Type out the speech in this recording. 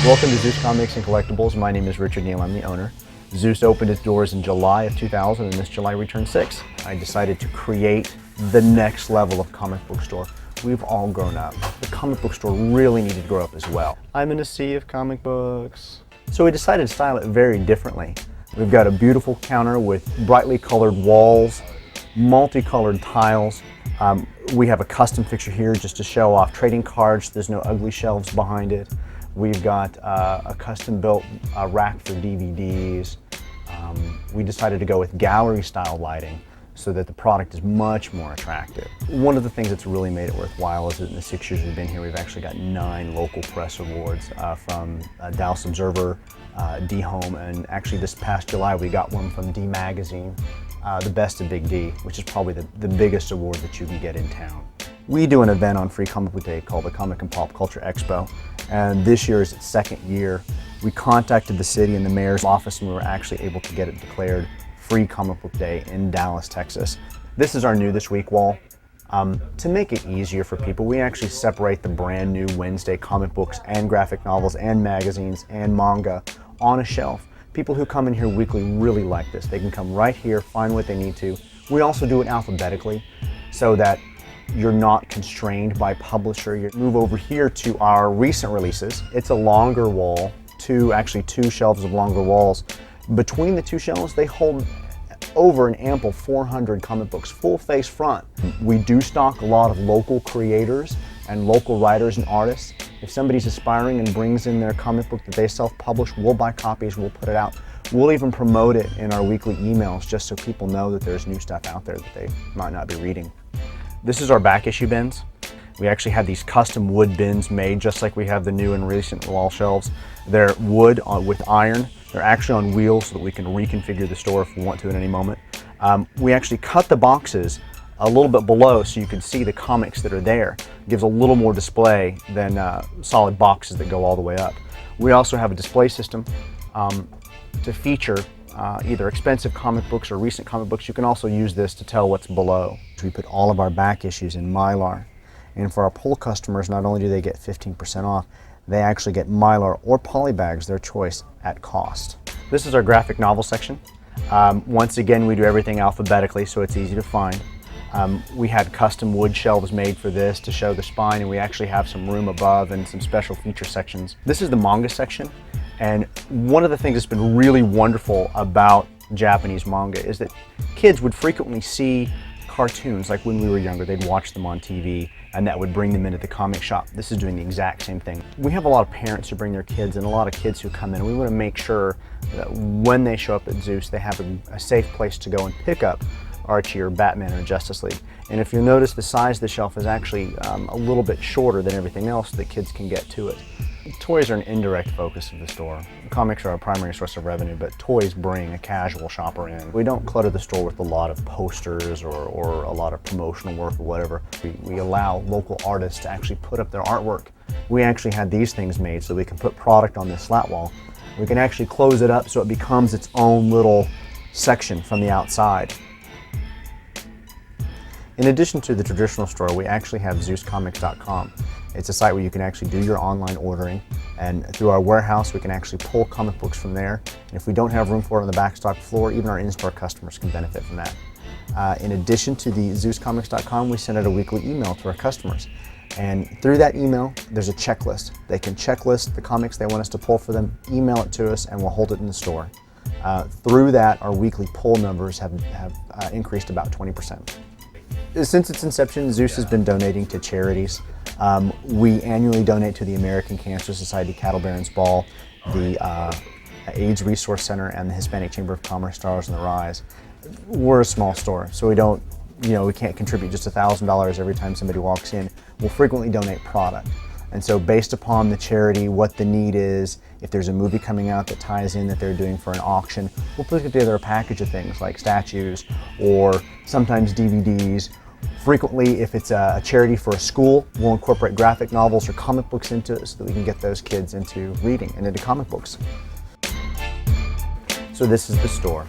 Welcome to Zeus Comics and Collectibles. My name is Richard Neal, I'm the owner. Zeus opened its doors in July of 2000 and this July returned 6. I decided to create the next level of comic book store. We've all grown up. The comic book store really needed to grow up as well. I'm in a sea of comic books. So we decided to style it very differently. We've got a beautiful counter with brightly colored walls, multicolored tiles. We have a custom fixture here just to show off trading cards. There's no ugly shelves behind it. We've got a custom-built rack for DVDs. We decided to go with gallery-style lighting so that the product is much more attractive. One of the things that's really made it worthwhile is that in the 6 years we've been here, we've actually got 9 local press awards from Dallas Observer, D Home, and actually this past July we got one from D Magazine, the Best of Big D, which is probably the biggest award that you can get in town. We do an event on Free Comic Book Day called the Comic and Pop Culture Expo, and this year is its 2nd year. We contacted the city and the mayor's office and we were actually able to get it declared Free Comic Book Day in Dallas, Texas. This is our new this week wall. To make it easier for people, we actually separate the brand new Wednesday comic books and graphic novels and magazines and manga on a shelf. People who come in here weekly really like this. They can come right here, find what they need to. We also do it alphabetically so that you're not constrained by publisher. You move over here to our recent releases. It's a longer wall, actually two shelves of longer walls. Between the 2 shelves, they hold over an ample 400 comic books, full face front. We do stock a lot of local creators and local writers and artists. If somebody's aspiring and brings in their comic book that they self-publish, we'll buy copies, we'll put it out. We'll even promote it in our weekly emails just so people know that there's new stuff out there that they might not be reading. This is our back issue bins. We actually have these custom wood bins made just like we have the new and recent wall shelves. They're wood with iron. They're actually on wheels so that we can reconfigure the store if we want to at any moment. We actually cut the boxes a little bit below so you can see the comics that are there. It gives a little more display than solid boxes that go all the way up. We also have a display system to feature either expensive comic books or recent comic books. You can also use this to tell what's below. We put all of our back issues in Mylar. And for our pull customers, not only do they get 15% off, they actually get Mylar or polybags, their choice, at cost. This is our graphic novel section. Once again, we do everything alphabetically, so it's easy to find. We had custom wood shelves made for this to show the spine, and we actually have some room above and some special feature sections. This is the manga section, and one of the things that's been really wonderful about Japanese manga is that kids would frequently see cartoons, like when we were younger, they'd watch them on TV, and that would bring them into the comic shop. This is doing the exact same thing. We have a lot of parents who bring their kids and a lot of kids who come in. We want to make sure that when they show up at Zeus, they have a safe place to go and pick up Archie or Batman or Justice League. And if you'll notice, the size of the shelf is actually a little bit shorter than everything else so that kids can get to it. Toys are an indirect focus of the store. Comics are our primary source of revenue, but toys bring a casual shopper in. We don't clutter the store with a lot of posters or a lot of promotional work or whatever. We allow local artists to actually put up their artwork. We actually had these things made so we can put product on this slat wall. We can actually close it up so it becomes its own little section from the outside. In addition to the traditional store, we actually have ZeusComics.com. It's a site where you can actually do your online ordering, and through our warehouse we can actually pull comic books from there. And if we don't have room for it on the backstock floor, even our in-store customers can benefit from that. In addition to the ZeusComics.com, we send out a weekly email to our customers. And through that email, there's a checklist. They can checklist the comics they want us to pull for them, email it to us, and we'll hold it in the store. Through that, our weekly pull numbers have increased about 20%. Since its inception, Zeus has been donating to charities. We annually donate to the American Cancer Society Cattle Barons Ball, the AIDS Resource Center, and the Hispanic Chamber of Commerce Stars on the Rise. We're a small store, so we can't contribute just $1,000 every time somebody walks in. We'll frequently donate product. And so based upon the charity, what the need is, if there's a movie coming out that ties in that they're doing for an auction, we'll put together a package of things like statues or sometimes DVDs. Frequently, if it's a charity for a school, we'll incorporate graphic novels or comic books into it so that we can get those kids into reading and into comic books. So this is the store.